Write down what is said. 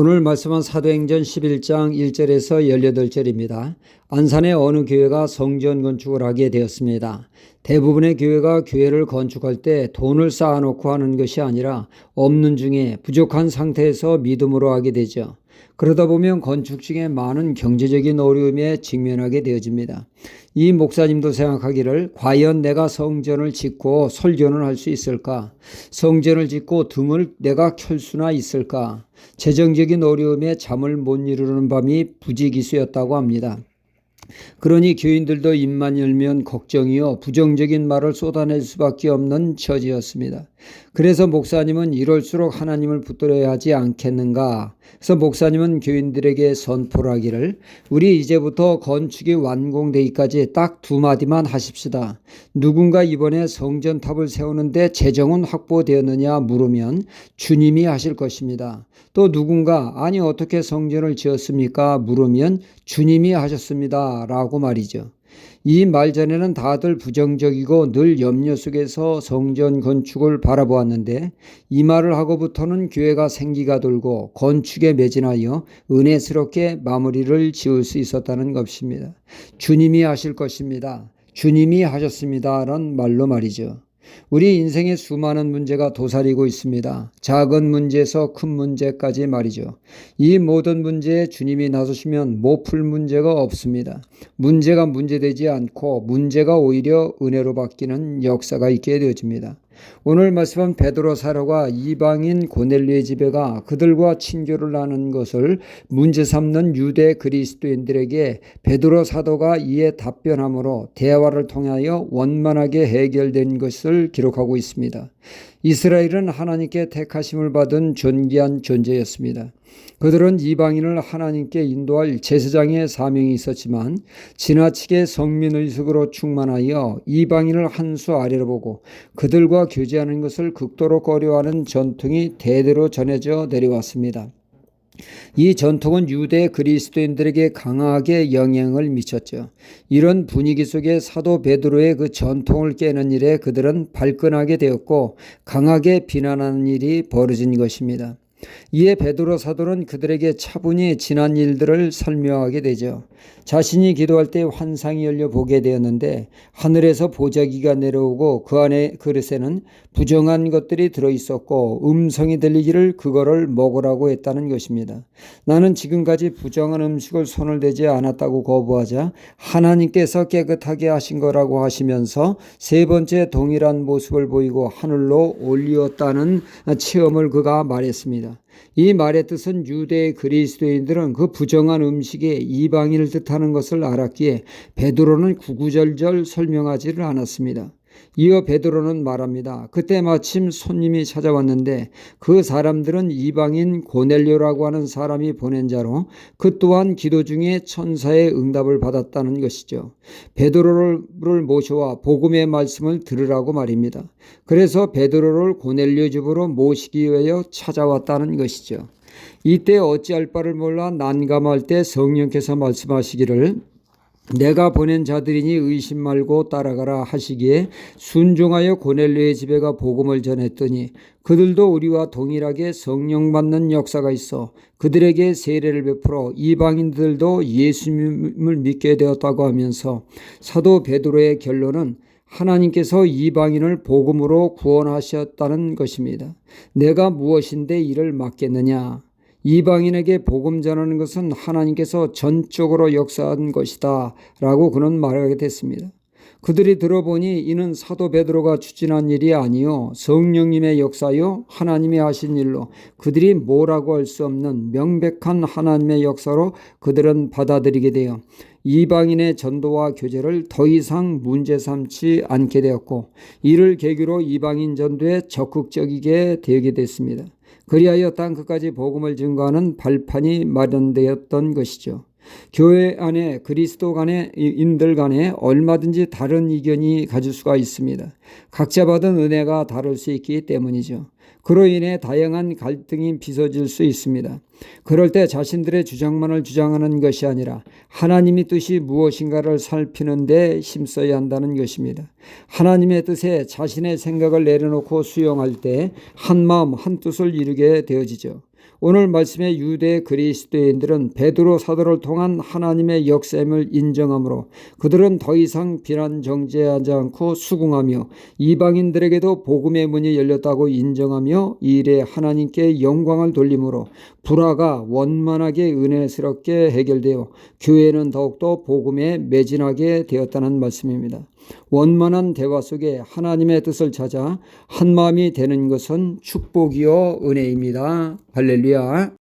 오늘 말씀은 사도행전 11장 1절에서 18절입니다. 안산의 어느 교회가 성전 건축을 하게 되었습니다. 대부분의 교회가 교회를 건축할 때 돈을 쌓아놓고 하는 것이 아니라 없는 중에 부족한 상태에서 믿음으로 하게 되죠. 그러다 보면 건축 중에 많은 경제적인 어려움에 직면하게 되어집니다. 이 목사님도 생각하기를 과연 내가 성전을 짓고 설교는 할 수 있을까? 성전을 짓고 등을 내가 켤 수나 있을까? 재정적인 어려움에 잠을 못 이루는 밤이 부지기수였다고 합니다. 그러니 교인들도 입만 열면 걱정이요 부정적인 말을 쏟아낼 수밖에 없는 처지였습니다. 그래서 목사님은 이럴수록 하나님을 붙들어야 하지 않겠는가. 그래서 목사님은 교인들에게 선포를 하기를 우리 이제부터 건축이 완공되기까지 딱 2마디만 하십시다. 누군가 이번에 성전탑을 세우는데 재정은 확보되었느냐 물으면 주님이 하실 것입니다. 또 누군가 아니 어떻게 성전을 지었습니까? 물으면 주님이 하셨습니다. 라고 말이죠. 이 말 전에는 다들 부정적이고 늘 염려 속에서 성전 건축을 바라보았는데 이 말을 하고부터는 교회가 생기가 돌고 건축에 매진하여 은혜스럽게 마무리를 지을 수 있었다는 것입니다. 주님이 하실 것입니다. 주님이 하셨습니다. 라는 말로 말이죠. 우리 인생에 수많은 문제가 도사리고 있습니다. 작은 문제에서 큰 문제까지 말이죠. 이 모든 문제에 주님이 나서시면 못 풀 문제가 없습니다. 문제가 문제되지 않고 문제가 오히려 은혜로 바뀌는 역사가 있게 되어집니다. 오늘 말씀은 베드로 사도가 이방인 고넬료의 집에 가 그들과 친교를 하는 것을 문제 삼는 유대 그리스도인들에게 베드로 사도가 이에 답변함으로 대화를 통하여 원만하게 해결된 것을 기록하고 있습니다. 이스라엘은 하나님께 택하심을 받은 존귀한 존재였습니다. 그들은 이방인을 하나님께 인도할 제사장의 사명이 있었지만 지나치게 성민의식으로 충만하여 이방인을 한 수 아래로 보고 그들과 교제하는 것을 극도로 꺼려하는 전통이 대대로 전해져 내려왔습니다. 이 전통은 유대 그리스도인들에게 강하게 영향을 미쳤죠. 이런 분위기 속에 사도 베드로의 그 전통을 깨는 일에 그들은 발끈하게 되었고 강하게 비난하는 일이 벌어진 것입니다. 이에 베드로 사도는 그들에게 차분히 지난 일들을 설명하게 되죠. 자신이 기도할 때 환상이 열려 보게 되었는데 하늘에서 보자기가 내려오고 그 안에 그릇에는 부정한 것들이 들어있었고 음성이 들리기를 그거를 먹으라고 했다는 것입니다. 나는 지금까지 부정한 음식을 손을 대지 않았다고 거부하자 하나님께서 깨끗하게 하신 거라고 하시면서 세 번째 동일한 모습을 보이고 하늘로 올리었다는 체험을 그가 말했습니다. 이 말의 뜻은 유대 그리스도인들은 그 부정한 음식에 이방인을 뜻하는 것을 알았기에 베드로는 구구절절 설명하지를 않았습니다. 이어 베드로는 말합니다. 그때 마침 손님이 찾아왔는데 그 사람들은 이방인 고넬료라고 하는 사람이 보낸 자로 그 또한 기도 중에 천사의 응답을 받았다는 것이죠. 베드로를 모셔와 복음의 말씀을 들으라고 말입니다. 그래서 베드로를 고넬료 집으로 모시기 위하여 찾아왔다는 것이죠. 이때 어찌할 바를 몰라 난감할 때 성령께서 말씀하시기를 내가 보낸 자들이니 의심 말고 따라가라 하시기에 순종하여 고넬료의 집에 가 복음을 전했더니 그들도 우리와 동일하게 성령 받는 역사가 있어 그들에게 세례를 베풀어 이방인들도 예수님을 믿게 되었다고 하면서 사도 베드로의 결론은 하나님께서 이방인을 복음으로 구원하셨다는 것입니다. 내가 무엇인데 이를 맡겠느냐? 이방인에게 복음 전하는 것은 하나님께서 전적으로 역사한 것이다 라고 그는 말하게 됐습니다. 그들이 들어보니 이는 사도 베드로가 추진한 일이 아니요 성령님의 역사요 하나님이 하신 일로 그들이 뭐라고 할 수 없는 명백한 하나님의 역사로 그들은 받아들이게 되어 이방인의 전도와 교제를 더 이상 문제 삼지 않게 되었고 이를 계기로 이방인 전도에 적극적이게 되게 됐습니다. 그리하여 땅끝까지 복음을 증거하는 발판이 마련되었던 것이죠. 교회 안에 그리스도 간에 인들 간에 얼마든지 다른 의견이 가질 수가 있습니다. 각자 받은 은혜가 다를 수 있기 때문이죠. 그로 인해 다양한 갈등이 빚어질 수 있습니다. 그럴 때 자신들의 주장만을 주장하는 것이 아니라 하나님의 뜻이 무엇인가를 살피는 데 힘써야 한다는 것입니다. 하나님의 뜻에 자신의 생각을 내려놓고 수용할 때 한 마음 한 뜻을 이루게 되어지죠. 오늘 말씀의 유대 그리스도인들은 베드로 사도를 통한 하나님의 역사임을 인정하므로 그들은 더 이상 비난 정죄하지 않고 수긍하며 이방인들에게도 복음의 문이 열렸다고 인정하며 이 일에 하나님께 영광을 돌림으로 불화가 원만하게 은혜스럽게 해결되어 교회는 더욱더 복음에 매진하게 되었다는 말씀입니다. 원만한 대화 속에 하나님의 뜻을 찾아 한마음이 되는 것은 축복이요 은혜입니다. 할렐루야.